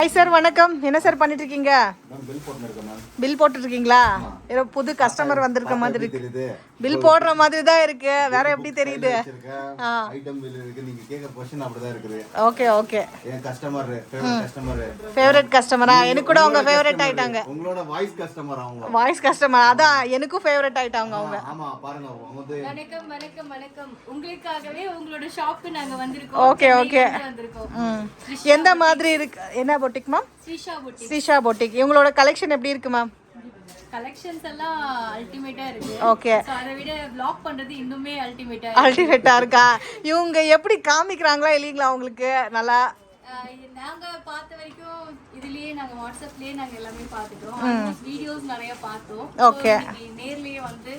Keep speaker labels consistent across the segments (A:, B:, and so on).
A: Hi sir, வணக்கம். என்ன sir பண்ணிட்டு இருக்கீங்க? பில் போட்டுட்டு இருக்கீங்களா? ஏதோ புது கஸ்டமர் வந்திருக்க மாதிரி இருக்கு. பில் போடுற மாதிரி தான் இருக்கு. வேற எப்படி தெரியுது? Okay okay. ஃபேவரட் கஸ்டமரா? எனக்கு கூட அவங்க ஃபேவரட் ஆயிட்டாங்க.
B: உங்களோட வாய்ஸ் கஸ்டமர் அவங்க.
A: வாய்ஸ் கஸ்டமர் அதான் எனக்கும் ஃபேவரட் ஆயிட்டாங்க அவங்க.
B: ஆமா பாருங்க வந்து
C: வணக்கம் வணக்கம் வணக்கம். உங்களுக்காகவே உங்களோட ஷாப்புக்கு நாங்க வந்திருக்கோம்.
A: Okay okay. எந்த மாதிரி இருக்கு? என்ன பொட்டிக் மேம்? ஸ்ரீஷா பொட்டிக். இவங்களோட கலெக்ஷன் எப்படி இருக்கு மேம்?
C: கலெக்ஷன்ஸ் எல்லாம் அல்டிமேட்டா இருக்கு.
A: ஓகே.
C: சோ அத விட vlog பண்றது இன்னுமே
A: அல்டிமேட்டா இருக்கா? இவங்க எப்படி காமிக்கறாங்களா இல்லீங்களா உங்களுக்கு? நல்லா
C: நாங்க பார்த்த வரைக்கும் இதுலயே நாங்க வாட்ஸ்அப்லயே நாங்க எல்லாமே பார்த்துட்டோம். வீடியோஸ் நிறைய பார்த்தோம்.
A: ஓகே.
C: நேர்லயே வந்து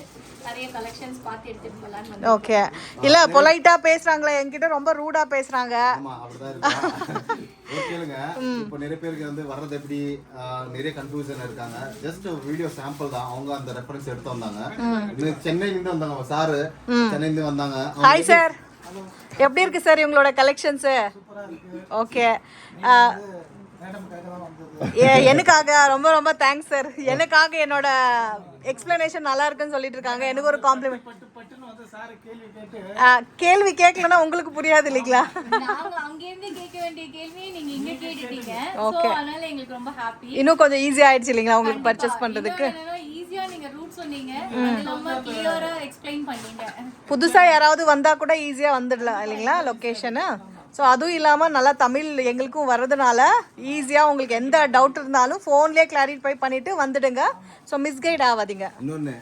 C: நிறைய கலெக்ஷன்ஸ் பார்த்து எடுத்துட்டு போலாம்னு வந்து.
A: ஓகே. இல்ல பொலைட்டா பேசுறாங்களா? என்கிட்ட ரொம்ப ரூடா பேசுறாங்க.
B: ஆமா அப்படிதான் இருக்கு. ஓகேங்க. இப்போ நிறைய பேருக்கு வந்து வர்றது எப்படி நிறைய கன்ஃபியூஷன் இருக்காங்க. ஜஸ்ட் வீடியோ சாம்பிள் தான். அவங்க அந்த ரெஃபரன்ஸ் எடுத்து வந்தாங்க. இது சென்னையில இருந்து வந்தாங்க சார். சென்னையில இருந்து வந்தாங்க.
A: Hi sir. எப்படி இருக்கு சார் இவங்களோட கலெக்ஷன்ஸ்? ஓகே. எனக்காக ரொம்ப ரொம்ப தேங்க்ஸ் சார். எனக்காக என்னோட எக்ஸ்பிளனேஷன் நல்லா இருக்குன்னு சொல்லிட்டு இருக்காங்க. எனக்கு ஒரு காம்ப்ளிமெண்ட். கேள்வி கேட்கலன்னா உங்களுக்கு புரியாது இல்லைங்களா?
C: நாங்க அங்க இருந்து கேட்க வேண்டிய கேள்வியை நீங்க இங்க கேட்டுட்டீங்க. சோ அதனால எங்களுக்கு ரொம்ப ஹாப்பி.
A: இன்னும் கொஞ்சம் ஈஸி ஆயிடுச்சு இல்லைங்களா உங்களுக்கு பர்ச்சேஸ் பண்றதுக்கு?
C: ஈஸியா நீங்க ரூட் சொன்னீங்க. அது ரொம்ப கிளியரா எக்ஸ்பிளைன் பண்ணீங்க.
A: புதுசா யாராவது வந்தா கூட ஈஸியா வந்துடலாம் இல்லைங்களா லொகேஷனு? ஸோ அதுவும் இல்லாமல் நல்லா தமிழ் எங்களுக்கும் வர்றதுனால ஈஸியாக உங்களுக்கு எந்த டவுட் இருந்தாலும் ஃபோன்லேயே கிளாரிஃபை பண்ணிட்டு வந்துடுங்க. ஸோ மிஸ்கைட் ஆகாதீங்க.
B: இன்னொன்று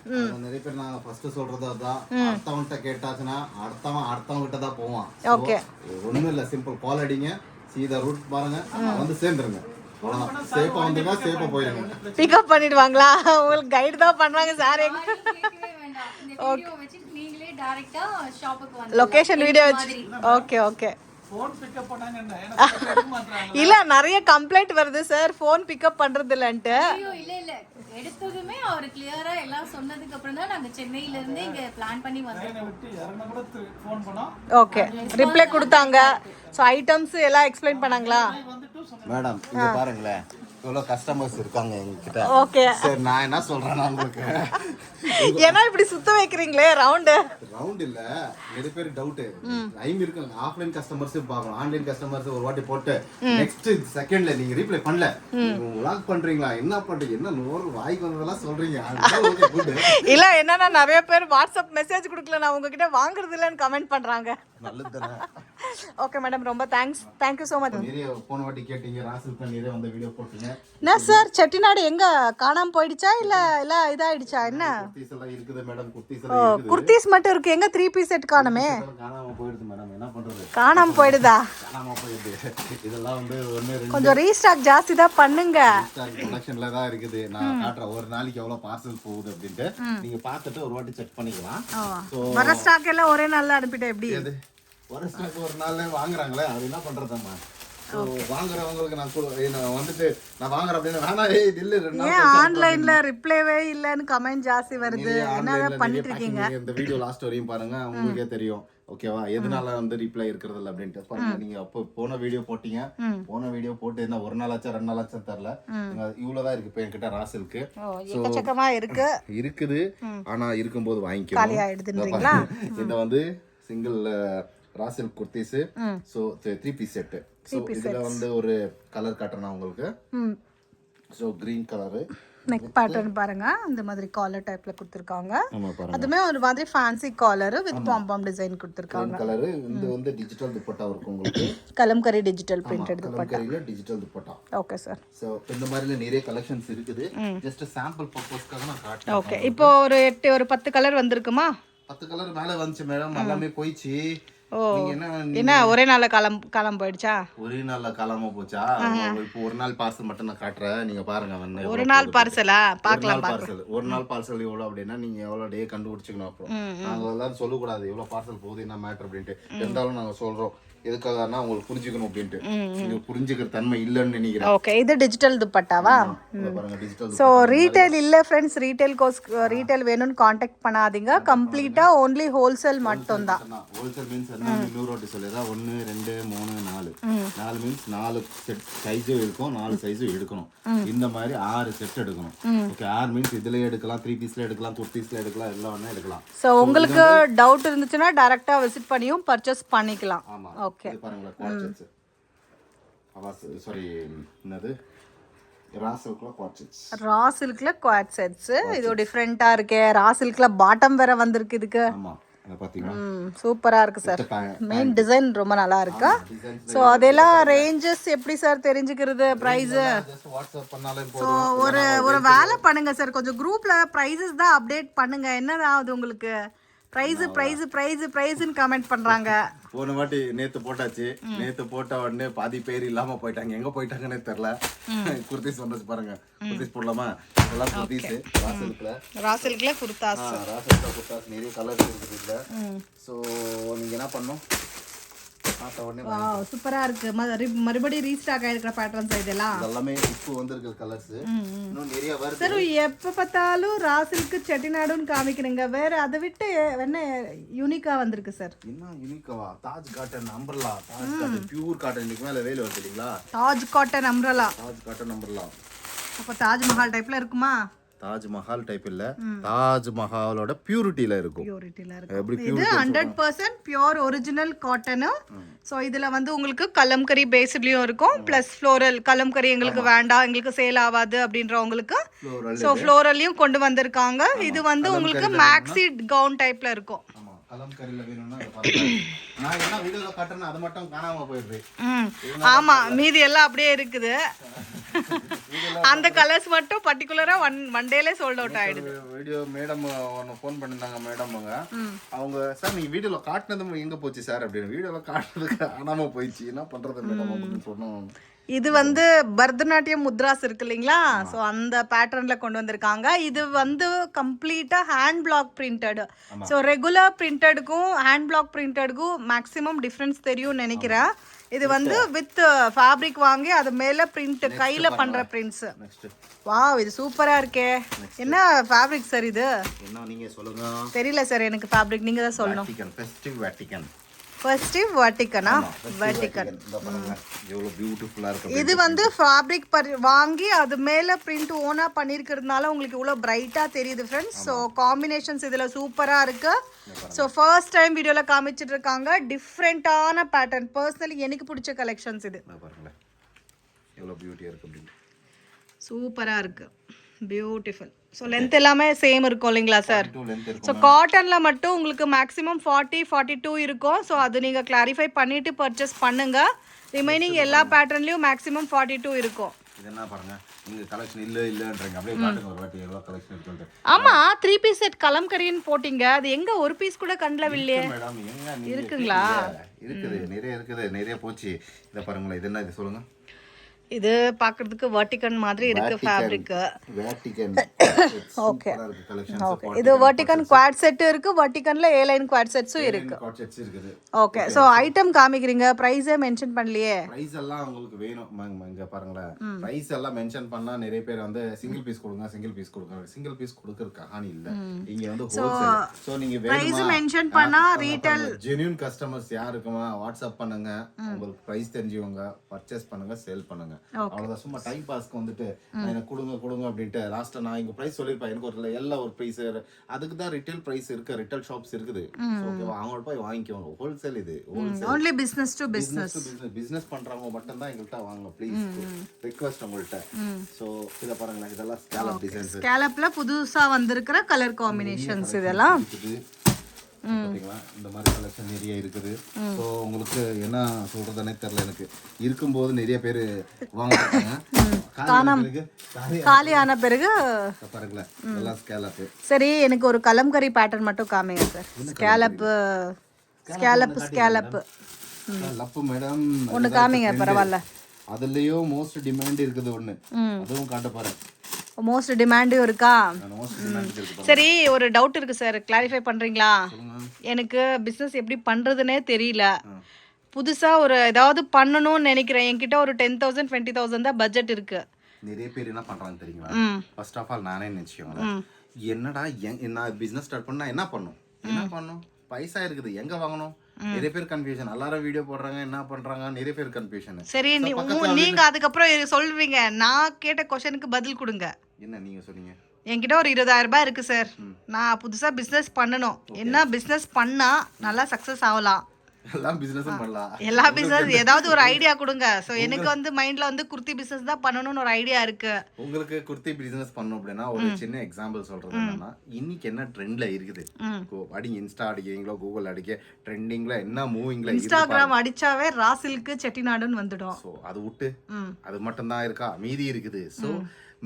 B: நிறைய பேர் நான் ஃபர்ஸ்ட் சொல்றது அதான், அடுத்தவன்கிட்ட கேட்டாச்சுன்னா அடுத்தவங்கிட்ட தான் போவான்.
A: ஓகே.
B: ஒன்றும் இல்லை, சிம்பிள் கால் அடிங்க, சீதா ரூட் பாருங்க, வந்து சேர்ந்துருங்க. அவ்வளோதான். சேஃபா வந்துங்க, சேஃபா போயிடுங்க.
A: பிக்கப் பண்ணிடுவாங்களா? உங்களுக்கு கைடு தான் பண்ணுறாங்க சார். லொகேஷன் வீடியோ வச்சு. Okay okay. இல்ல நிறைய கம்ப்ளைண்ட் வருது சார் ஃபோன் பிக்கப் பண்றது இல்லன்ட்டு.
C: இல்ல இல்ல, எடுத்ததுமே அவர் கிளியரா எல்லாம் சொன்னதுக்கு அப்புறம் தான் நாங்க சென்னையில இருந்து இங்க பிளான் பண்ணி வந்தோம்.
A: ஓகே. ரிப்ளை கொடுத்தாங்க. சோ ஐட்டம்ஸ் எல்லாம் எக்ஸ்பிளைன் பண்ணாங்களா?
B: மேடம் இங்க பாருங்களேன், இவ்வளோ கஸ்டமர்ஸ் இருக்காங்க எங்ககிட்ட.
A: ஓகே.
B: சரி நான் என்ன சொல்றேன்னா உங்களுக்கு
A: ஏன்னா இப்படி சுத்த வைக்கிறீங்களே ரவுண்டு
B: இல்ல, நிறைய பேர் டவுட் டைம் இருக்கு. ஆஃப்லைன் கஸ்டமர்ஸ் பார்க்கணும், ஆன்லைன் கஸ்டமர்ஸ் ஒரு வாட்டி போட்டு நெக்ஸ்ட் செகண்ட்ல நீங்க ரீப்ளை பண்ணல, வ்ளாக் பண்றீங்களா, என்ன பண்றீங்க, என்ன நோர் வாய்க்கு வந்ததெல்லாம் சொல்றீங்க.
A: இல்ல என்னன்னா நிறைய பேர் வாட்ஸ்அப் மெசேஜ் கொடுக்கல, நான் உங்ககிட்ட வாங்குறது இல்லன்னு கமெண்ட் பண்றாங்க.
B: நல்லதுதானே.
A: ஓகே மேடம், ரொம்ப தேங்க்ஸ். Thank you so much.
B: நிறைய போன வாட்டி கேட்டீங்க, ராசில் நிறைய வந்து வீடியோ போட்டீங்க.
A: என்ன சார் செட்டிநாடு எங்க காணாம போயிடுச்சா இல்ல இதாயிடுச்சா என்ன?
B: குர்தீஸ் எல்லாம் இருக்குது மேடம், குர்தீஸ் எல்லாம் இருக்குது.
A: குர்தீஸ் மட்டும் இருக்கு, எங்க 3 பீஸ் செட் காணுமே?
B: காணாம போயிடுது மேடம், என்ன பண்றது?
A: காணாம போயிடுதா?
B: காணாம போயிடுது. இதெல்லாம் வந்து ஒண்ணு ரெண்டு
A: கொஞ்சம் ரீஸ்டாக் ஜாஸ்தி தான் பண்ணுங்க.
B: ரீஸ்டாக் ப்ரொடக்ஷன்ல தான் இருக்குது. நான் காட்றேன் ஒரு நாளைக்கு எவ்வளவு பார்சல் போகுது அப்படினு நீங்க பார்த்துட்டு ஒரு வாட்டி செக் பண்ணிக்கலாம். சோ
A: வர ஸ்டாக் எல்லாம் ஒரே நாள்ல அனுப்பிட்டே எப்படி?
B: ஒரு ஸ்டாக் ஒரு நாள்ல வாங்குறாங்களே, அது என்ன பண்றதம்மா? வாங்குறவங்களுக்கு நான் வந்துட்டு நான் வாங்குறேன் அப்படின்னு வேணா இது இல்ல,
A: ஆன்லைன்ல ரிப்ளைவே இல்லன்னு கமெண்ட் ஜாஸ்தி வருது. என்னடா பண்ணிட்டு இருக்கீங்க?
B: இந்த வீடியோ லாஸ்ட் வரையும் பாருங்க, உங்களுக்கே தெரியும். ஓகேவா, எதனால வந்து ரிப்ளை இருக்கிறது இல்ல அப்படின்ட்டு பாருங்க. நீங்க அப்போ போன வீடியோ போட்டீங்க, போன வீடியோ போட்டு என்ன ஒரு நாள் ஆச்சா 2 நாள் ஆச்சா தெரியல, இவ்வளவுதான் இருக்கு இப்போ என்கிட்ட ராசிலுக்கு.
A: எக்கச்சக்கமா இருக்குது.
B: ஆனா இருக்கும்போது வாங்கிக்கலாம். இந்த வந்து சிங்கிள் ராசில் kurtis. So 3 piece set. So இதுல வந்து ஒரு கலர் காட்டுறேன் உங்களுக்கு. So green colour
A: neck pattern பாருங்க, இந்த மாதிரி காலர் டைப்ல கொடுத்திருக்காங்க. அதுமே ஒரு மாதிரி fancy collar with palm design கொடுத்திருக்காங்க.
B: கலர் இது வந்து டிஜிட்டல் துப்பட்டா இருக்கு உங்களுக்கு.
A: Kalamkari digital printed dupatta.
B: கலம்கரியில digital dupatta.
A: Okay sir.
B: So இந்த மாதிரில நிறைய கலெக்ஷன்ஸ் இருக்குது. ஜஸ்ட் சாம்பிள் பர்பஸ்க்காக நான் காட்டுறேன்.
A: ஓகே. இப்போ ஒரு 10 கலர் வந்திருக்குமா?
B: 10 கலர் மேல வந்துச்சு மேடம், எல்லாமே போயிச்சு.
A: என்ன ஒரே நாள்ல காலம் போயிடுச்சா?
B: ஒரே நாள்ல காலாம போச்சா? இப்போ ஒரு நாள் பார்சல் மட்டும் நான் காட்டுறேன், நீங்க பாருங்க.
A: ஒரு நாள் பார்சலா பார்க்கலாம்.
B: ஒரு நாள் பார்சல் எவ்வளவு அப்படின்னா நீங்க எவ்வளவு டே கண்டுபிடிச்சிக்கணும். அப்புறம் நாங்க எல்லாம் சொல்லக்கூடாது எவ்வளவு பார்சல் போகுது என்ன மேட்டர் அப்படின்ட்டு. இருந்தாலும் நாங்க சொல்றோம், எதுக்காகனா உங்களுக்கு புரிஞ்சுக்கணும் அப்படின்ட்டு நீங்க புரிஞ்சுக்கிற தன்மை இல்லைன்னு நினைக்கிறேன்.
A: ஓகே, இது டிஜிட்டல் துப்பட்டாவா?
B: இதை பாருங்க டிஜிட்டல்.
A: ஸோ ரீட்டைல் இல்லை ஃப்ரெண்ட்ஸ், ரீட்டைல் வேணும்னு காண்டாக்ட் பண்ணாதீங்க. கம்ப்ளீட்டாக ஓன்லி ஹோல்சேல் மட்டும்தான்.
B: ஹோல்சேல் மீன்ஸ் என்ன, 100 வாட்டி சொல்லிடுறா, 1 2 3 4 4 மீன்ஸ் 4 செட் சைஸும் இருக்கும், 4 சைஸும் எடுக்கணும். இந்த மாதிரி 6 செட் எடுக்கணும். ஓகே, 6 மீன்ஸ் இதுல எடுக்கலாம், 3 பீஸ்ல எடுக்கலாம், குர்த்திஸ்ல எடுக்கலாம், எல்லாம் ஒண்ணா எடுக்கலாம்.
A: ஸோ உங்களுக்கு டவுட் இருந்துச்சுன்னா டைரக்டா விசிட் பண்ணியும் பர்ச்சேஸ் பண்ணிக்கலாம்.
B: ஆமா,
A: ஓகே.
B: இது பாருங்க குவாட்செட்ஸ். சாரி, என்னது ரா சில்க்ல குவாட் செட்ஸ். இது டிஃபரெண்டா இருக்கே. ரா சில்க்ல பாட்டம் வேற வந்திருக்கு இதுக்கு. ஆமா, அத பாத்தீங்களா? சூப்பரா இருக்கு சார். மெயின் டிசைன் ரொம்ப நல்லா இருக்கு. சோ அதெல்லாம் ரேஞ்சஸ் எப்படி சார் தெரிஞ்சுக்கிறது பிரைஸ்? வாட்ஸ்அப் பண்ணாலே போதும். ஒரு வேலை பண்ணுங்க சார், கொஞ்சம் குரூப்ல பிரைசஸ் தான் அப்டேட் பண்ணுங்க. என்னடா அது உங்களுக்கு பிரைஸ்ன்னு கமெண்ட் பண்றாங்க. போன வாட்டி நேத்து போட்டாச்சு, நேத்து போட்ட உடனே பாதி பேர் இல்லாம போயிட்டாங்க. எங்க போயிட்டாங்கன்னே தெரியல. குர்த்திஸ் வந்துச்சு பாருங்க. குர்த்திஸ் போடலாமா? எல்லாம் குர்த்திஸ்
A: ராசில்க்ல குர்தாஸ்.
B: குர்தாஸ் நிறைய கலர்ஸ் இருக்குது இதுல. சோ நீங்க என்ன பண்ணணும்,
A: சூப்பரா இருக்கு. மறுபடியும் ரீஸ்டாக் ஆயிருக்கிற பேட்டர்ன்ஸ் இதெல்லாம்
B: எல்லாமே இப்போ வந்திருக்கிற கலர்ஸ். இன்னும் நிறைய வருது
A: சார். எப்ப பார்த்தாலும் ராசில்க்கு செட்டிநாடுன்னு காமிக்கிறீங்க, வேற அதை விட்டு என்ன யூனிக்கா வந்திருக்கு சார்?
B: என்ன யூனிக்காவா? Taj cotton umbrella. Taj cotton pure cotton. இன்னைக்கு மேல வேலை வருது இல்லீங்களா?
A: Taj cotton umbrella.
B: Taj cotton umbrella.
A: அப்ப தாஜ் மஹால் டைப்ல இருக்குமா?
B: தாஜ் மஹால் டைப் இல்ல, தாஜ் மஹாலோட பியூரிட்டில இருக்கும்.
A: இது 100% பியூர் ஒரிஜினல் காட்டன். சோ இதுல வந்து உங்களுக்கு கலம்கரி பேஸ்லயும் இருக்கும், பிளஸ் ஃப்ளோரல். கலம்கரி எங்களுக்கு வேண்டாம், எங்களுக்கு சேல் ஆகாது அப்படின்றவங்களுக்கு சோ ஃப்ளோரல்லையும் கொண்டு வந்திருக்காங்க. இது வந்து உங்களுக்கு மேக்ஸி கவுன் டைப்ல இருக்கும்.
B: கலம்கரியில வேணும்னா பாருங்க. நான் என்ன வீடியோல காட்டுறேன் அது மட்டும் காணாம போயிடுது.
A: ஆமா, மீதி எல்லாம் அப்படியே இருக்குது. அந்த கலர்ஸ் மட்டும் பர்టిక్యులரா ஒன் டேல சோல்ட் அவுட் ஆயிடுது.
B: வீடியோ மேடம் ஒன்னு ஃபோன் பண்ணிருந்தாங்க. மேடம் அவங்க சார் நீங்க வீடியோல காட்டுனது எங்க போச்சு சார் அப்படின்னு. வீடியோல காட்டுனது காணாம போயிடுச்சு, என்ன பண்றது மேடம் அப்படின்னு சொன்னோம்.
A: இது வந்து பரதநாட்டியம் முத்ராஸ் இருக்கு இல்லைங்களா? ஸோ அந்த பேட்டர்ன்ல கொண்டு வந்திருக்காங்க. இது வந்து கம்ப்ளீட்டா hand block printed. So regular பிரிண்டடுக்கும் ஹேண்ட் பிளாக் பிரிண்டடுக்கும் மேக்ஸிமம் டிஃப்ரென்ஸ் தெரியும்னு நினைக்கிறேன். இது வந்து வித் ஃபேப்ரிக் வாங்கி அது மேல பிரிண்ட் கையில பண்ற பிரிண்ட்ஸ். வாவ், இது சூப்பரா இருக்கே. என்ன ஃபேப்ரிக் சார் இது?
B: என்ன நீங்க சொல்லுங்க.
A: தெரியல சார் எனக்கு ஃபேப்ரிக், நீங்க தான் சொல்லணும்.
B: ஃபெஸ்டிவ் வேட்டிகன்.
A: ஃபர்ஸ்டிவ் வேட்டிகனா? வேட்டிகன்.
B: எவ்வளவு பியூட்டிஃபுல்லா இருக்கு.
A: இது வந்து ஃபேப்ரிக் வாங்கி அது மேல பிரிண்ட் ஓனா பண்ணிருக்கிறதுனால உங்களுக்கு இவ்வளவு பிரைட்டா தெரியுது ஃப்ரெண்ட்ஸ். ஸோ காம்பினேஷன்ஸ் இதுல சூப்பரா இருக்கு. ஸோ ஃபர்ஸ்ட் டைம் வீடியோல காமிச்சிட்டு இருக்காங்க டிஃப்ரெண்டான பேட்டர்ன். பர்சனலி எனக்கு பிடிச்ச கலெக்ஷன்ஸ் இது.
B: பாருங்களேன் எவ்வளவு பியூட்டியா இருக்கு அப்படின்னு.
A: சூப்பரா இருக்கு, பியூட்டிஃபுல். ஸோ லென்த் எல்லாமே சேம் இருக்கும் இல்லைங்களா சார்? ஸோ காட்டன்ல மட்டும் உங்களுக்கு மேக்ஸிமம் 40-42 இருக்கும். ஸோ அது நீங்க கிளாரிஃபை பண்ணிட்டு பர்ச்சேஸ் பண்ணுங்க. ரிமைனிங் எல்லா பேட்டர்ன்லயும் மேக்ஸிமம் 42 இருக்கும்.
B: இதெல்லாம் பாருங்க, நீங்க கலெக்ஷன் இல்லன்றீங்க, அப்படியே காட்டுங்க ஒரு வாட்டி எவ்வளவு கலெக்ஷன் இருக்குன்னு.
A: ஆமா, 3 பீஸ் செட் கலம்கரின்னு போட்டிங்க, அது எங்க ஒரு பீஸ் கூட கண்ணுல வில்லையே.
B: மேடம் எங்க
A: இருக்குங்களா?
B: இருக்குது, நிறைய இருக்குது, நிறைய போச்சு. இத பாருங்களேன், இது என்ன இது சொல்லுங்க.
A: இது பாக்குறதுக்கு வெர்டிகன் மாதிரி இருக்கு ஃபேப்ரிக்.
B: வெர்டிகன்.
A: ஓகே. ஓகே, இது வெர்டிகன் குவாட் செட் இருக்கு. வெர்டிகன்ல ஏ லைன் குவாட் செட்ஸும் இருக்கு.
B: குவாட் செட்ஸ் இருக்குது.
A: ஓகே. சோ ஐட்டம் காமிக்கிறீங்க, பிரைஸே மென்ஷன் பண்ணலையே.
B: பிரைஸ் எல்லாம் உங்களுக்கு வேணும். இங்க பாருங்களேன், பிரைஸ் எல்லாம் மென்ஷன் பண்ணா நிறைய பேர் வந்து சிங்கிள் பீஸ் கொடுங்க, சிங்கிள் பீஸ் கொடுங்க. சிங்கிள் பீஸ் கொடுக்கிற கஹானி இல்ல. இங்க வந்து ஹோல்சேல். சோ நீங்க
A: பிரைஸ் மென்ஷன் பண்ணா ரீட்டைல்
B: ஜெனியூன் கஸ்டமர்ஸ் யார் இருக்குமா வாட்ஸ்அப் பண்ணுங்க. உங்களுக்கு பிரைஸ் தெரிஞ்சவங்க பர்ச்சேஸ் பண்ணுங்க, சேல் பண்ணுங்க. அவ்வளவுதான். சும்மா டைம் பாஸ்க்கு வந்துட்டு எனக்கு கொடுங்க அப்படின்ட்டு லாஸ்டா நான் இங்க பிரைஸ் சொல்லிருப்பேன். எனக்கு ஒரு எல்லா ஒரு பிரைஸ் அதுக்கு தான் ரிட்டெயில் பிரைஸ் இருக்கு, ரிட்டெயில் ஷாப்ஸ் இருக்குது. ஓகேவா, அவங்கள போய் வாங்கிக்கோங்க. ஹோல்சேல் இது wholesale.
A: only business to business.
B: Business பண்றவங்க மட்டும் தான் எங்கள்கிட்ட வாங்க ப்ளீஸ், ரிக்வெஸ்ட் உங்கள்கிட்ட. சோ இத பாருங்களேன், இதெல்லாம் ஸ்கேலப் டிசைன்ஸ்.
A: ஸ்கேலப்ல புதுசா வந்திருக்கிற கலர் காம்பினேஷன்ஸ் இதெல்லாம்.
B: பாத்தீங்களா, இந்த மாதிரி கலெக்ஷன் நிறைய இருக்குது. ஸோ உங்களுக்கு என்ன சொல்றதுன்னே தெரியல. எனக்கு இருக்கும்போது நிறைய பேர் வாங்குறாங்க,
A: காலியான பிறகு
B: பாருங்களேன் எல்லாம் ஸ்கேலப்.
A: சரி, எனக்கு ஒரு கலம்கரி பேட்டர்ன் மட்டும் காமிங்க சார். ஸ்கேலப்
B: மேடம்
A: ஒன்னு காமிங்க, பரவாயில்ல.
B: அதுலயும் மோஸ்ட் டிமாண்ட் இருக்குது ஒண்ணு, அதுவும் காட்ட பாரு.
A: மோஸ்ட் டிமாண்டும் இருக்கா? சரி, ஒரு டவுட் இருக்கு சார், கிளாரிஃபை பண்றீங்களா? எனக்கு பிசினஸ் எப்படி பண்றதுன்னே தெரியல. புதுசாக ஒரு ஏதாவது பண்ணணும்னு நினைக்கிறேன், என்கிட்ட ஒரு 10,000 20,000 தான் பட்ஜெட் இருக்குது.
B: நிறைய பேர் என்ன பண்றாங்க தெரியுங்களா? ஃபர்ஸ்ட் ஆஃப் ஆல் நானே நினைச்சுக்கோங்க, என்னடா நான் பிசினஸ் ஸ்டார்ட் பண்ணா என்ன பண்ணும் பைசா இருக்குது எங்க வாங்கணும், நிறைய பேர் கன்ஃபியூஷன். எல்லாரும் வீடியோ போடுறாங்க, என்ன பண்றாங்க, நிறைய பேர் கன்ஃபியூஷன்.
A: சரி, நீங்க அதுக்கப்புறம் சொல்றீங்க, நான் கேட்ட கொஸ்டனுக்கு பதில் கொடுங்க.
B: என்ன நீங்க சொன்னீங்க?
A: என்கிட்ட ஒரு 20,000 ரூபாய் இருக்கு சார், நான் புதுசா பிசினஸ் பண்ணணும், என்ன பிசினஸ் பண்ணா நல்லா சக்சஸ் ஆகலாம்?
B: எல்லா பிசினஸும் பண்ணலாம்,
A: எல்லா பிசினஸ் ஏதாவது ஒரு ஐடியா கொடுங்க. சோ எனக்கு வந்து மைண்ட்ல வந்து குர்த்தி பிசினஸ் தான் பண்ணணும்னு ஒரு ஐடியா இருக்கு.
B: உங்களுக்கு குர்த்தி பிசினஸ் பண்ணணும் அப்படின்னா ஒரு சின்ன எக்ஸாம்பிள் சொல்றது என்னன்னா, இன்னைக்கு என்ன ட்ரெண்ட்ல இருக்குது, அடிங்க இன்ஸ்டா அடிக்கிறீங்களோ கூகுள் அடிக்க, ட்ரெண்டிங்ல என்ன மூவிங்ல
A: இன்ஸ்டாகிராம் அடிச்சாவே ராசில்க்கு செட்டிநாடுன்னு வந்துடும்.
B: சோ அது விட்டு அது மட்டும் தான் இருக்கா, மீதி இருக்குது. சோ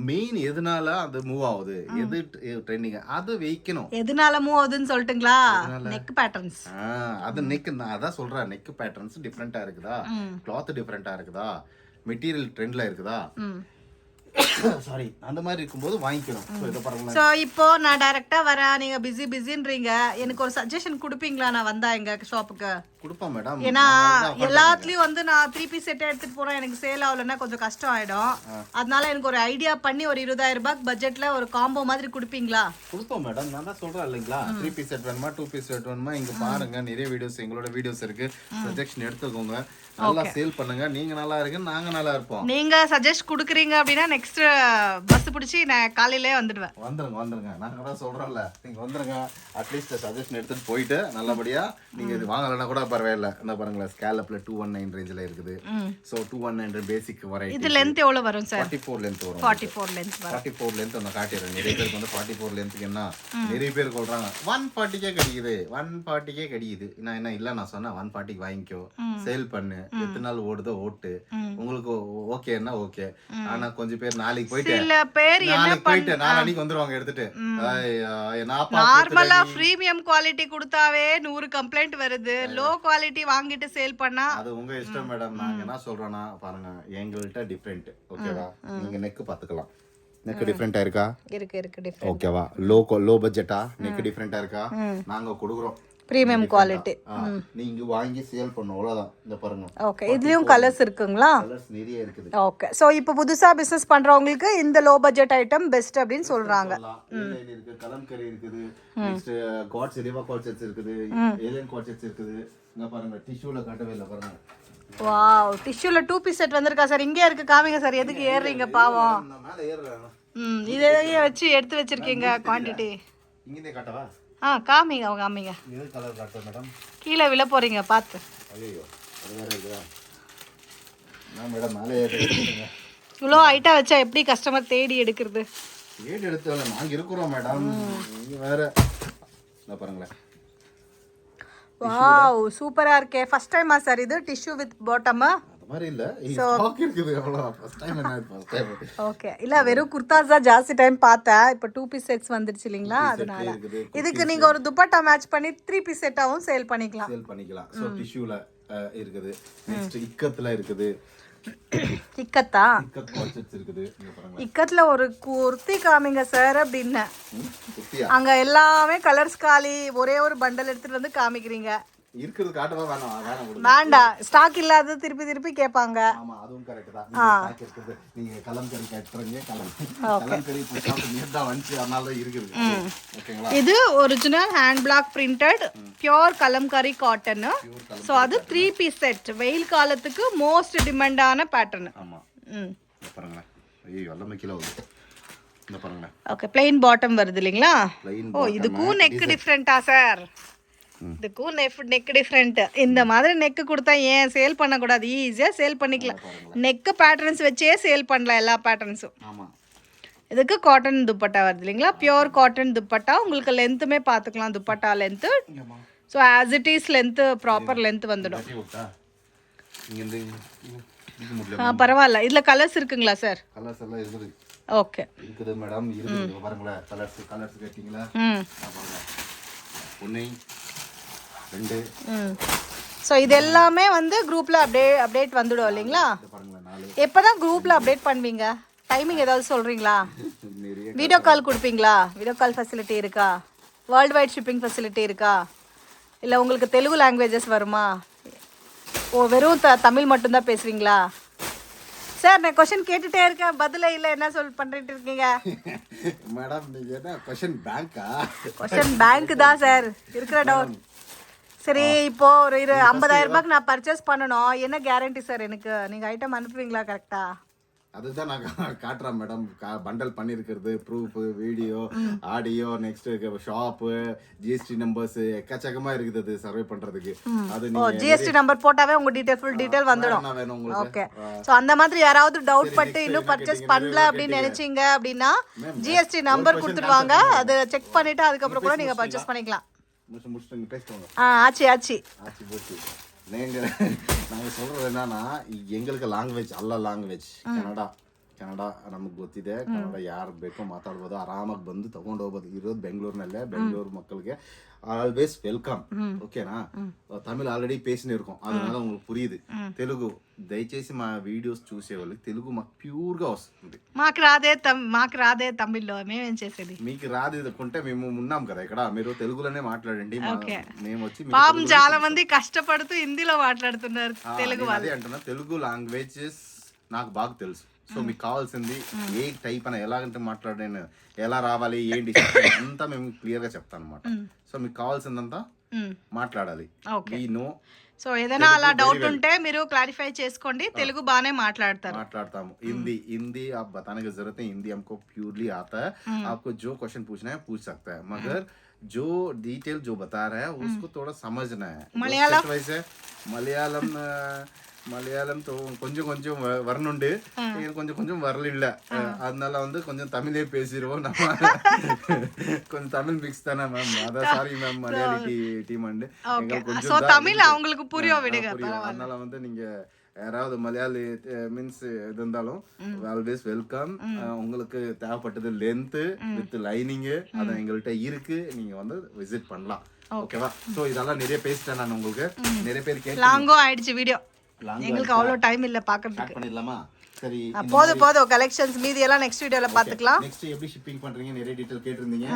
B: மெயின் எதனால அது மூவ் ஆகுது, எது ட்ரெண்டிங், அது வைக்கணும்.
A: எதனால மூவ் ஆகுதுன்னு சொல்லட்டுங்களா? Neck patterns.
B: அது நெக், நான் அதான் சொல்றேன், நெக் பேட்டர்ன்ஸ் டிஃப்ரெண்டா இருக்குதா, கிளாத் டிஃப்ரெண்டா இருக்குதா, மெட்டீரியல் ட்ரெண்ட்ல இருக்குதா, சாரி அந்த மாதிரி இருக்கும்போது வாங்கிக்கணும். ஸோ இதை பாருங்க.
A: ஸோ இப்போ நான் டைரக்டா வரேன், நீங்க பிஸின்றீங்க, எனக்கு ஒரு சஜஷன் கொடுப்பீங்களா? நான் வந்தா எங்க ஷாப்புக்கு
B: கொடுப்போம் மேடம்.
A: ஏன்னா எல்லாத்துலயும் வந்து நான் 3 பீஸ் செட் எடுத்துட்டு போறேன், எனக்கு சேல் ஆகலன்னா கொஞ்சம் கஷ்டம் ஆயிடும். அதனால எனக்கு ஒரு ஐடியா பண்ணி ஒரு 20,000 ரூபாய்க்கு பட்ஜெட்ல ஒரு காம்போ மாதிரி கொடுப்பீங்களா?
B: கொடுப்போம் மேடம், நான் தான் சொல்றேன் இல்லைங்களா, 3 பீஸ் செட் வேணுமா 2 பீஸ் செட் வேணுமா, இங்க பாருங்க நிறைய வீடியோஸ், எங்களோட வீடியோஸ் இருக்கு, சஜஷன் எடுத்துக்கோங்க, நல்லா சேல் பண்ணுங்க, நீங்க நல்லா இருக்கு, நாங்க நல்லா இருப்போம்.
A: நீங்க சஜஸ்ட் குடுக்குறீங்க அப்படின்னா நெக்ஸ்ட் பஸ் பிடிச்சி நான் காலையிலே வந்துடுவேன்.
B: வந்துருங்க நாங்க தான் சொல்றோம்ல, நீங்க வந்துருங்க, அட்லீஸ்ட் சஜஷன் எடுத்துட்டு போயிட்டு நல்லபடியா நீங்க இது வாங்கலன்னா கூட பரவாயில்ல. என்ன பாருங்களேன், ஸ்கேலப்ல 219 ரேஞ்சில இருக்குது. சோ 219 பேசிக் வெரைட்டி.
A: இது லெந்த் எவ்வளவு வரும் சார்?
B: 44 லெந்த் வரும்.
A: 44 லெந்த் வரும்.
B: 44 லெந்த் நான் காட்டிறேன். நிறைய பேருக்கு வந்து 44 லெந்த்க்கு என்ன நிறைய பேர் சொல்றாங்க 140 கிடைக்குது, 140 கிடைக்குது. நான் என்ன இல்ல, நான் சொன்னேன் 140 வாங்கிக்கோ, சேல் பண்ணு, எத்தனை நாள் ஓடுதோ ஓட்டு, உங்களுக்கு ஓகேன்னா ஓகே. ஆனா கொஞ்சம் பேர் நாளைக்கு போயிட்டு
A: சில பேர் என்ன
B: போயிட்டு நாளைக்கு வந்துருவாங்க எடுத்துட்டு.
A: நார்மலா பிரீமியம் குவாலிட்டி கொடுத்தாவே 100 கம்ப்ளைண்ட் வருது, லோ குவாலிட்டி வாங்கிட்டு சேல் பண்ணா
B: அது உங்க இஷ்டம் மேடம். நாங்க என்ன சொல்றோம்னா பாருங்க, எங்கள்கிட்ட டிஃபரெண்ட் ஓகேவா, நீங்க நெக் பாத்துக்கலாம், நெக் டிஃபரெண்டா இருக்கா,
A: இருக்கு டிஃபரெண்ட்
B: ஓகேவா, லோ பட்ஜெட்டா, நெக் டிஃபரெண்டா இருக்கா, நாங்க கொடுக்குறோம்
A: பிரீமியம் குவாலிட்டி.
B: நீங்க வாங்கி சேல் பண்ணனும், அவ்வளவுதான். இந்த பாருங்க,
A: ஓகே, இதுலயும் கலர்ஸ் இருக்குங்களா?
B: கலர்ஸ் நிறைய இருக்குது.
A: ஓகே, சோ இப்போ புதுசா பிசினஸ் பண்றவங்களுக்கு இந்த லோ பட்ஜெட் ஐட்டம் பெஸ்ட் அப்படினு சொல்றாங்க.
B: ஏலியன் இருக்கு, கலம்கரி இருக்குது, நெக்ஸ்ட் காட்ஸ் ரிவா காட்ஸ் இருக்குது, ஏலியன் காட்ஸ் இருக்குது. இங்க பாருங்க, டிஷ்யூல காட்டவே இல்ல பாருங்க.
A: வாவ், டிஷ்யூல 2 பீஸ் செட் வந்திருக்கா சார்? இங்கே இருக்கு, காமிங்க சார். எதுக்கு ஏறுறீங்க பாவம்?
B: நான் மேல ஏறறேன்.
A: இதையே வச்சு எடுத்து வச்சிருக்கீங்க குவாண்டிட்டி.
B: இங்கனே காட்டவா?
A: காமிங்க காமிங்க.
B: இது கலர் காட்டு மேடம்.
A: கீழே விழ போறீங்க பாத்து.
B: ஐயோ, அது வேற இருக்குடா. நான் மேடம் மேலே ஏறிட்டேங்க.
A: இவ்வளோ ஹைட்டா வச்சா எப்படி கஸ்டமர் தேடி எடுக்கிறது?
B: தேடி எடுத்தல நாங்க இருக்குறோம் மேடம். நீங்க வேற நான் பாருங்களேன்.
A: வாவ், சூப்பரா இருக்கே. ஃபர்ஸ்ட் டைமா சார் இது டிஷ்யூ வித் பாட்டம்?
B: அது மாதிரி இல்ல, ஸ்டாக் இருக்குது அவ்வளவு. ஃபர்ஸ்ட் டைம் என்ன, ஃபர்ஸ்ட் டைம்.
A: ஓகே, இல்ல வெறும் குர்தாஸ் தான் ஜாஸ்தி டைம் பார்த்தேன், இப்போ 2 பீஸ் செட்ஸ் வந்துருச்சு இல்லீங்களா, அதனால இதுக்கு நீங்க ஒரு துப்பட்டா மேட்ச் பண்ணி 3 பீஸ் செட்டாவும் சேல் பண்ணிக்கலாம்.
B: சோ டிஷ்யூல இருக்குது, நெக்ஸ்ட் இக்கத்துல இருக்குது.
A: இக்கத்தா?
B: இக்கத் கான்செப்ட்ஸ் இருக்குது. இங்க பாருங்க,
A: இக்கத்துல ஒரு குர்த்தி காமிங்க சார் அப்படின்னு. அங்க எல்லாமே கலர்ஸ் காலி, ஒரே ஒரு பண்டல் எடுத்துட்டு வந்து காமிக்கிறீங்க.
B: இருக்குது காட்டவா வேணாம்
A: வேண்டாம், ஸ்டாக் இல்லாத திருப்பி கேட்பாங்க.
B: ஆமா, அதுவும் கரெக்ட் தான். ஸ்டாக் இருக்குது, நீங்க கலம்கரி கேட்றீங்க, கலம்கரி ஸ்டாக் நீட்டா வந்து அதனால தான் இருக்குது. ஓகேங்களா,
A: இது original hand block printed pure kalamkari cotton. So அது 3 பீஸ் செட், வெயில் காலத்துக்கு மோஸ்ட் டிமாண்டான பேட்டர்ன்.
B: ஆமா, பாருங்க, ஐயோ எல்லாமே கிலோ வருது. இந்த பாருங்க,
A: ஓகே, plain பாட்டம் வருது இல்லீங்களா? ஓ, இதுக்கும் நெக் டிஃபரெண்டா சார்? இதுக்கும் நெக் டிஃப்ரெண்ட். இந்த மாதிரி நெக் கொடுத்தா ஏன் சேல் பண்ணக்கூடாது? ஈஸியாக சேல் பண்ணிக்கலாம். நெக்கு பேட்டர்ன்ஸ் வச்சே சேல் பண்ணலாம், எல்லா பேட்டர்ன்ஸும். இதுக்கு காட்டன் துப்பட்டா வருது இல்லைங்களா, பியூர் காட்டன் துப்பட்டா. உங்களுக்கு லென்த்துமே பார்த்துக்கலாம், dupatta length. So as it is length, proper length வந்துடும். பரவாயில்ல. இதில் கலர்ஸ் இருக்குங்களா சார்?
B: கலர்ஸ் எல்லாம் இருக்குது.
A: ஓகே,
B: இருக்குது மேடம், இருக்குது பாருங்களேன். கலர்ஸ் கேட்டிங்களா? ஒன்று 2.
A: ஸோ இது எல்லாமே வந்து குரூப்பில் அப்டேட் வந்துடும் இல்லைங்களா? எப்போ தான் குரூப்பில் அப்டேட் பண்ணுவீங்க? டைமிங் ஏதாவது சொல்கிறீங்களா? வீடியோ கால் கொடுப்பீங்களா? வீடியோ கால் ஃபெசிலிட்டி இருக்கா? வேர்ல்டு வைட் ஷிப்பிங் ஃபெசிலிட்டி இருக்கா? இல்லை உங்களுக்கு தெலுங்கு லாங்குவேஜஸ் வருமா? ஓ வெறும் தமிழ் மட்டும்தான் பேசுவீங்களா சார்? நான் கொஸ்டின் கேட்டுட்டே இருக்கேன், பதிலே இல்லை, என்ன பண்ணிட்டு இருக்கீங்க?
B: மேடம் நீங்க என்ன கொஸ்டின் பேங்கா?
A: கொஸ்டின் பேங்க் தான் சார் இருக்கிற டவுட். சரி, இப்போ ஒரு 50,000 ரூபாய்க்கு நான் பர்ச்சேஸ் பண்ணணும், என்ன கேரண்டி சார் எனக்கு? நீங்கள் ஐட்டம் அனுப்புவீங்களா கரெக்டாக?
B: அதுதான் நான் காட்டுறேன் மேடம். பண்டல் பண்ணியிருக்கிறது, proof, video, audio, next shop, GST numbers எக்கச்சக்கமா இருக்குது அது சர்வே பண்றதுக்கு. அது
A: ஓ ஜிஎஸ்டி நம்பர் போட்டாவே உங்க டீடைல் ஃபுல் டீடைல் வந்துடும்.
B: வேணும் உங்களுக்கு.
A: ஓகே. சோ அந்த மாதிரி யாராவது டவுட் பட்டு இன்னும் பர்ச்சேஸ் பண்ணல அப்படின்னு நினைச்சீங்க அப்படின்னா ஜிஎஸ்டி நம்பர் கொடுத்துடுவாங்க, அதை செக் பண்ணிட்டு அதுக்கப்புறம் கூட நீங்க பர்ச்சேஸ் பண்ணிக்கலாம்.
B: முடிச்சுட்டு பேசிக்கோங்க.
A: ஆச்சு
B: போச்சு. நாங்கள் சொல்கிறது என்னன்னா, எங்களுக்கு ಲ್ಯಾಂಗ್ವೇಜ್ ಅಲ್ಲ ಲ್ಯಾಂಗ್ವೇಜ್ ಕನ್ನಡ ನಮಗೆ ಗೊತ್ತಿದೆ. ಕನ್ನಡ ಯಾರು ಬೇಕೋ ಮಾತಾಡ್ಬೋದು, ಆರಾಮಾಗಿ ಬಂದು ತಗೊಂಡು ಹೋಗ್ಬೋದು. ಇರೋದು ಬೆಂಗಳೂರಿನಲ್ಲೇ, ಬೆಂಗಳೂರು ಮಕ್ಕಳಿಗೆ ஆல்வேஸ் வெல்கம். ஓகேனா? தமிழ் ఆల్రెడీ பேசினு இருக்கோம், அதனால உங்களுக்கு పురిயுது. తెలుగు దయచేసి మా వీడియోస్ చూసే వాళ్ళకి తెలుగు మాకు ప్యూర్గా వస్తుంది.
A: మాకు రాదే తమిళ్లో మేమేం చేసేది?
B: మీకు రాదు అనుకుంటే మేము ఉన్నాం కదా ఇక్కడ, మీరు తెలుగులోనే మాట్లాడండి. మేము వచ్చి
A: పాపం చాలా మంది కష్టపడుతూ హిందీలో మాట్లాడుతున్నారు తెలుగు వాళ్ళు.
B: అదే అంటున్నా, తెలుగు లాంగ్వేజెస్ నాకు బాగా తెలుసు. సో మీకు కావాల్సింది ఏ టైప్ అని, ఎలాగంటే మాట్లాడాను, ఎలా రావాలి, ఏంటి అంతా మేము క్లియర్గా చెప్తాను అనమాట. సో మీకు కావాల్సిందంతా మాట్లాడాలి.
A: సో ఏదైనా అలా డౌట్ ఉంటే మీరు క్లారిఫై చేసుకోండి, తెలుగు బాగానే
B: మాట్లాడతాము. हिंदी आप बताने की जरूरत है, हिंदी हमको प्योरली आता है. आपको जो क्वेश्चन पूछना है पूछ सकता है, मगर जो डिटेल जो बता रहा है उसको थोड़ा समझना है. वैसे மலையாளம் கொஞ்சம் கொஞ்சம் வரணுண்டு, கொஞ்சம் கொஞ்சம் வரல. அதனால வந்து கொஞ்சம் தமிழே பேசிடுவோம் நம்ம. கொஞ்சம் தமிழ் மிக்ஸ் தானே மேம், அதான் sorry ma'am, Malayali team and கொஞ்சம்
A: தமிழ் அவங்களுக்கு புரியும் விடுங்க.
B: அதனால வந்து நீங்க யாராவது மலையாளி மீன்ஸ் இது இருந்தாலும் ஆல்வேஸ் வெல்கம். உங்களுக்கு தேவைப்பட்டது லென்த் வித் லைனிங்கு அது எங்கள்கிட்ட இருக்கு, நீங்க வந்து விசிட் பண்ணலாம். ஓகேவா? ஸோ இதெல்லாம் நிறைய பேசிட்டேன் நான் உங்களுக்கு. நிறைய பேர்
A: லாங்கோ ஆயிடுச்சு வீடியோ, எங்களுக்கு அவ்வளோ டைம் இல்லை பார்க்கறதுக்கு.
B: பண்ணிடலாமா? சரி,
A: போதும் கலெக்ஷன்ஸ், மீதி எல்லாம் நெக்ஸ்ட் வீடியோல பாத்துக்கலாம்.
B: நெக்ஸ்ட் எப்படி ஷிப்பிங் பண்றீங்க நிறைய டீடைல் கேட்டிருந்தீங்க.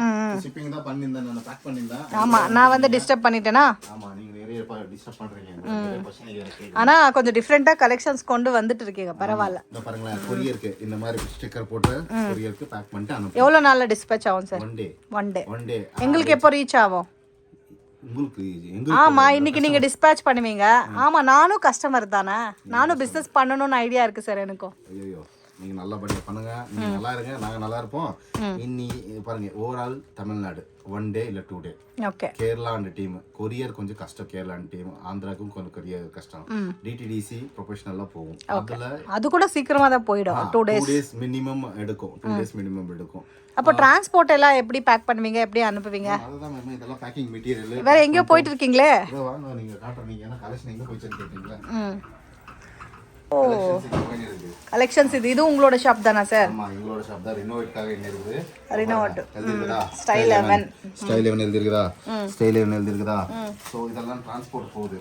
B: ஷிப்பிங் தான் பண்ணிருந்தேன், நான் பேக் பண்ணிருந்தேன்.
A: ஆமா, நான் வந்து டிஸ்டர்ப் பண்ணிட்டேனா?
B: ஆமா, நீங்க நிறைய டிஸ்டர்ப் பண்றீங்க, நிறைய பிரச்சனை இருக்கு.
A: ஆனா கொஞ்சம் டிஃபரெண்டா கலெக்ஷன்ஸ் கொண்டு வந்துட்டு இருக்கீங்க, பரவாயில்ல.
B: இந்த பாருங்களேன், கொரியருக்கு இந்த மாதிரி ஸ்டிக்கர் போட்டு கொரியருக்கு பேக் பண்ணிட்டு அனுப்புங்க.
A: எவ்வளவு நாள்ல டிஸ்பேட்ச் ஆகும் சார்? One day. எங்களுக்கு எப்போ ரீச் ஆகும்? ஆமா, இன்னைக்கு நீங்க டிஸ்பேட்ச் பண்ணுவீங்க. ஆமா, நானும் கஸ்டமர் தானே, நானும் பிசினஸ் பண்ணணும்னு ஐடியா இருக்கு சார் எனக்கும்.
B: ஐயோ, நீங்க நல்லபடியா பண்ணுங்க, நீங்க நல்லா இருங்க, நாங்க நல்லா இருப்போம். இன்னி பாருங்க, ஓவரால் தமிழ்நாடு 1 டே இல்ல 2 day.
A: Okay.
B: Kerala and team courier கொஞ்சம் கஷ்டம், கேரளா அண்ட் டீம் ஆந்திராக்கும் கொஞ்சம் கொரியர் கஷ்டம். டிடிடிசி ப்ரொஃபஷனலா போகும், அதுல
A: அது கூட சீக்கிரமா தான் போய்டும். 2 டேஸ்
B: மினிமம் எடுக்கும். 2 டேஸ் மினிமம் எடுக்கும்.
A: அப்போ டிரான்ஸ்போர்ட் எல்லாம் எப்படி பேக் பண்ணுவீங்க, எப்படி அனுப்புவீங்க?
B: அதுதான் மேம், இதெல்லாம் பேக்கிங் மெட்டீரியல்.
A: வேற எங்கயோ போயிட்டு இருக்கீங்களே?
B: வாங்க நீங்க காட்டுறீங்க, ஏன்னா கலெக்ஷன் எங்க போயிச்சன்னு கேட்டீங்களா?
A: ஓ, கலெக்ஷன்ஸ் இது உங்களோட ஷாப் தானா சார்?
B: ஆமா, எங்களோட ஷாப் தான். ரினோவேட்காக என்ன இருக்குது?
A: ரினோவேட்
B: எழுதிருக்குதா?
A: ஸ்டைல் 11
B: எழுதிருக்குதா? ஸ்டைல் 11 எழுதிருக்குதா? சோ இதெல்லாம் டிரான்ஸ்போர்ட் போகுது.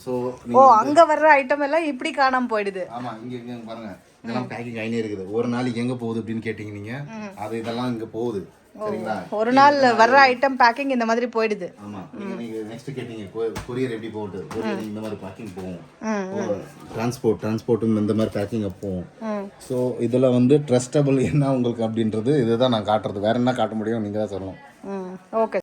B: சோ
A: அங்க வர்ற ஐட்டம் எல்லாம் இப்படி காணாம போயிடுது.
B: ஆமா, இங்க பாருங்க, இதெல்லாம் பேக்கிங் ஆயினே இருக்குது. ஒரு நாளைக்கு எங்க போகுது அப்படின்னு கேட்டீங்க நீங்க, அது இதெல்லாம் இங்க போகுது. சரிங்களா?
A: ஒரு நாள் வர்ற ஐட்டம் பேக்கிங் இந்த மாதிரி போயிடுது.
B: ஆமா, நீங்க நெக்ஸ்ட் கேட்டீங்க கொரியர் எப்படி போகுது, கொரியர் இந்த மாதிரி பேக்கிங் போகும். டிரான்ஸ்போர்ட்டும் இந்த மாதிரி பேக்கிங் போகும். ஸோ இதெல்லாம் வந்து ட்ரஸ்டபிள் என்ன உங்களுக்கு அப்படின்றது இதுதான் நான் காட்டுறது. வேற என்ன காட்ட முடியும், நீங்க தான் சொல்லணும்.
A: ஓகே.